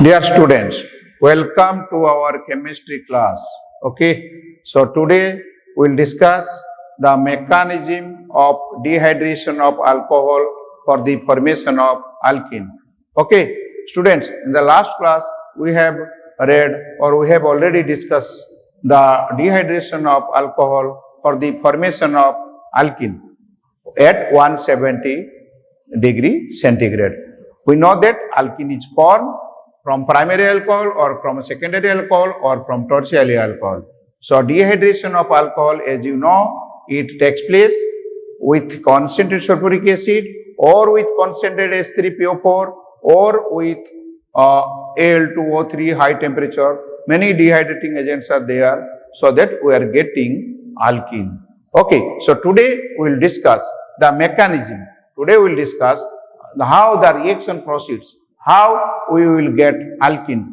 Dear students, welcome to our chemistry class. Okay, so today we'll discuss the mechanism of dehydration of alcohol for the formation of alkene. Okay, students, in the last class we have read or we have already discussed the dehydration of alcohol for the formation of alkene at 170 degree centigrade. We know that alkene is formed from primary alcohol or from secondary alcohol or from tertiary alcohol. So dehydration of alcohol, as you know, it takes place with concentrated sulfuric acid or with concentrated H3PO4 or with Al2O3 high temperature. Many dehydrating agents are there so that we are getting alkene. Okay, so today we will discuss the mechanism. Today we will discuss how the reaction proceeds, how we will get alkene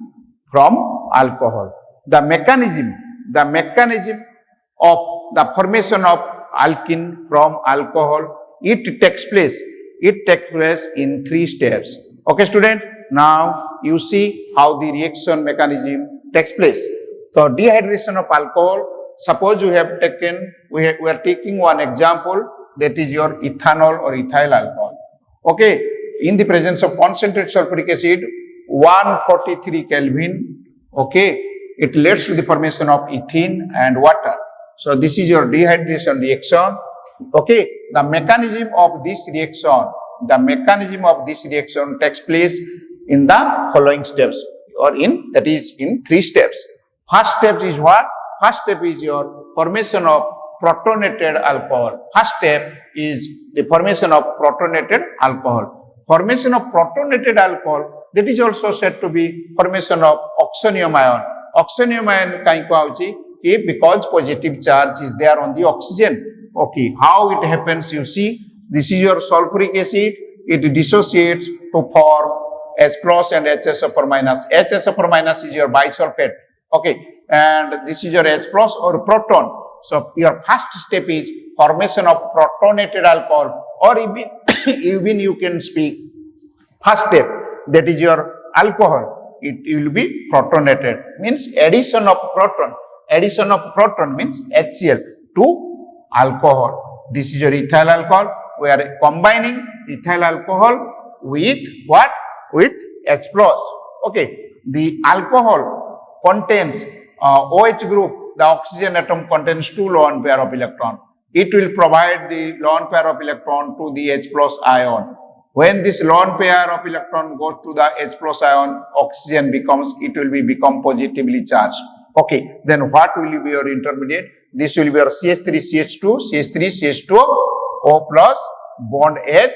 from alcohol. The mechanism of the formation of alkene from alcohol, it takes place in 3 steps. Okay, student, now you see how the reaction mechanism takes place. So dehydration of alcohol, suppose we are taking one example, that is your ethanol or ethyl alcohol. Okay, in the presence of concentrated sulfuric acid, 143 Kelvin, okay, it leads to the formation of ethene and water. So this is your dehydration reaction. Okay, the mechanism of this reaction takes place in the following steps, or in 3 steps. First step is what? First step is your formation of protonated alcohol. First step is the formation of protonated alcohol. Formation of protonated alcohol, that is also said to be formation of oxonium ion. Oxonium ion kahi kuhauchi because positive charge is there on the oxygen. Okay, how it happens, you see, this is your sulfuric acid, it dissociates to form H plus and HSO4 minus. HSO4 minus is your bisulfate. Okay, and this is your H plus or proton. So your first step is formation of protonated alcohol, or even you can speak first step, that is your alcohol, it will be protonated, means addition of proton means HCl to alcohol. This is your ethyl alcohol. We are combining ethyl alcohol with what? With H plus. Okay, the alcohol contains OH group. The oxygen atom contains 2 lone pair of electron. It will provide the lone pair of electron to the H plus ion. When this lone pair of electron goes to the H plus ion, oxygen will become positively charged. Okay, then what will be your intermediate? This will be your CH3CH2, CH3CH2O plus bond H.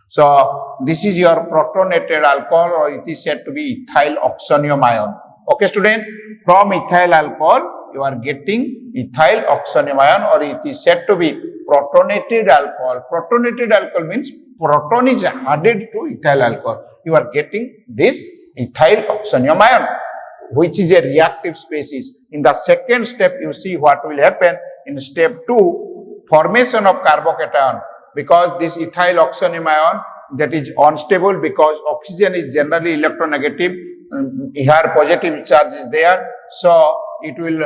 So this is your protonated alcohol, or it is said to be ethyl oxonium ion. Okay, student, from ethyl alcohol you are getting ethyl oxonium ion, or it is said to be protonated alcohol. Protonated alcohol means proton is added to ethyl alcohol. You are getting this ethyl oxonium ion, which is a reactive species. In the second step, you see what will happen. In step 2, formation of carbocation, because this ethyl oxonium ion, that is unstable because oxygen is generally electronegative. Here positive charge is there, so it will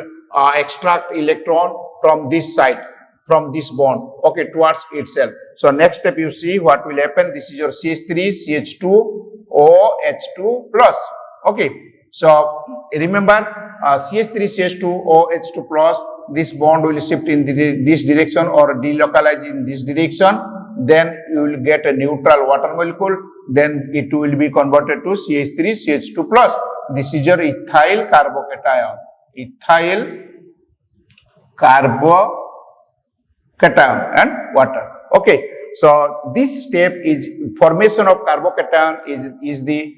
extract electron from this side, from this bond, okay, towards itself. So next step, you see what will happen. This is your CH3CH2OH2 plus. Okay, so remember CH3CH2OH2 plus, this bond will shift in this direction or delocalize in this direction. Then you will get a neutral water molecule. Then it will be converted to CH3CH2 plus. This is your ethyl carbocation. Ethyl carbocation and water. Okay, so this step is formation of carbocation is the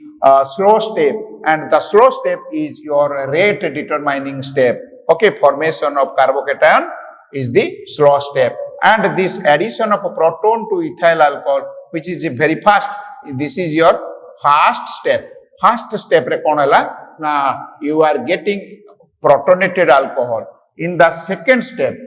slow step, and the slow step is your rate determining step. Okay, formation of carbocation is the slow step, and this addition of a proton to ethyl alcohol, which is very fast, this is your first step. First step re kon hala na you are getting protonated alcohol. In the second step,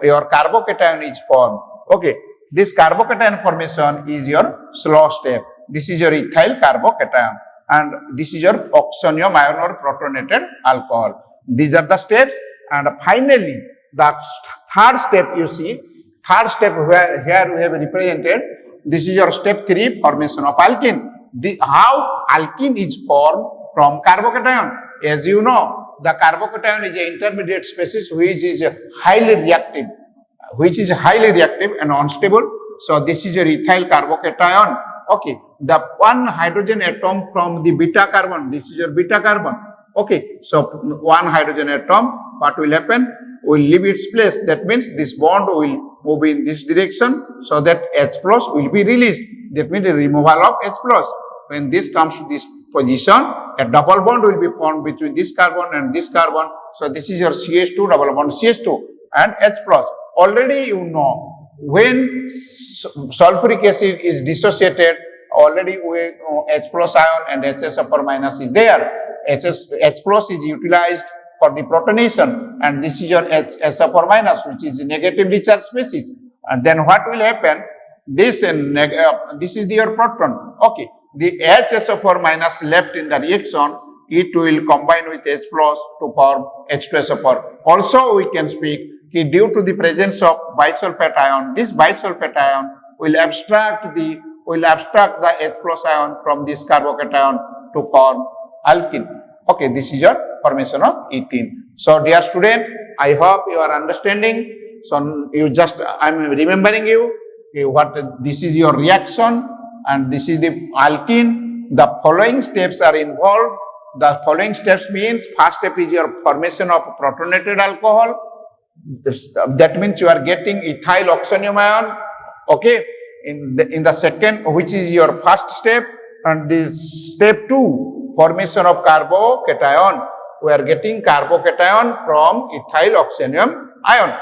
your carbocation is formed. Okay, this carbocation formation is your slow step. this is your ethyl carbocation, and this is your oxonium ion or protonated alcohol. These are the steps, and finally the third step, you see, third step where here we have represented, this is your step 3, formation of alkene. How alkene is formed from carbocation. As you know, the carbocation is an intermediate species which is highly reactive, and unstable. So this is your ethyl carbocation. Okay, the one hydrogen atom from the beta carbon, this is your beta carbon. Okay, so one hydrogen atom, what will happen? Will leave its place. That means this bond will move in this direction, so that H plus will be released. That means the removal of H plus. When this comes to this position, a double bond will be formed between this carbon and this carbon. So this is your CH2, double bond CH2 and H plus. Already you know, when sulfuric acid is dissociated, already H plus ion and HSO4 minus is there. H plus is utilized for the protonation, and this is your HSO4 minus, which is negatively charged species. And then what will happen? This is your proton. Okay, the HSO4 minus left in the reaction, it will combine with H plus to form H2SO4. Also, we can speak due to the presence of bisulfate ion, this bisulfate ion will abstract the H plus ion from this carbocation to form alkene. Okay, this is your formation of ethene. So, dear student, I hope you are understanding. So, I am remembering you what this is your reaction, and this is the alkene. The following steps are involved. The following steps means first step is your formation of protonated alcohol. That means you are getting ethyl oxonium ion. Okay, in the second, which is your first step, and this step 2, formation of carbocation. We are getting carbocation from ethyl oxonium ion.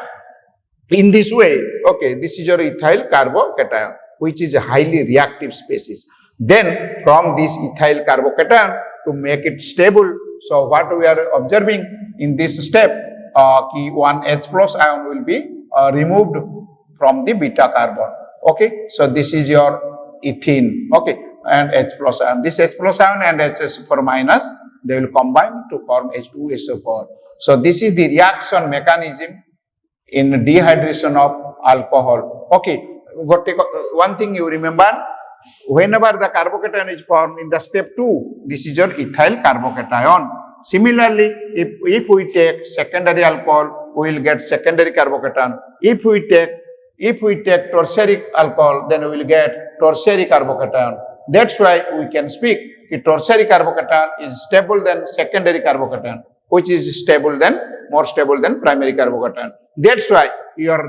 In this way, okay, this is your ethyl carbocation, which is a highly reactive species. Then from this ethyl carbocation, to make it stable, so what we are observing in this step, one H plus ion will be removed from the beta carbon. Okay, so this is your ethene. Okay, and H plus ion. This H plus ion and HSO4 minus, they will combine to form H2SO4. So this is the reaction mechanism in dehydration of alcohol. Okay, one thing you remember, whenever the carbocation is formed in the step 2, this is your ethyl carbocation. Similarly, if we take secondary alcohol, we will get secondary carbocation. If we take tertiary alcohol, then we will get tertiary carbocation. That's why we can speak that tertiary carbocation is stable than secondary carbocation, which is more stable than primary carbocation. That's why your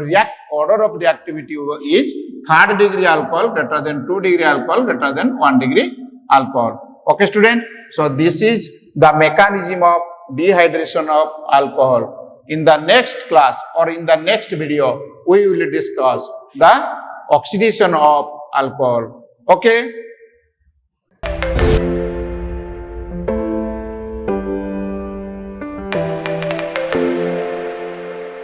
order of reactivity is 3rd degree alcohol greater than 2 degree alcohol greater than 1 degree alcohol. Okay, student. So this is the mechanism of dehydration of alcohol. In the next class or in the next video, we will discuss the oxidation of alcohol. Okay.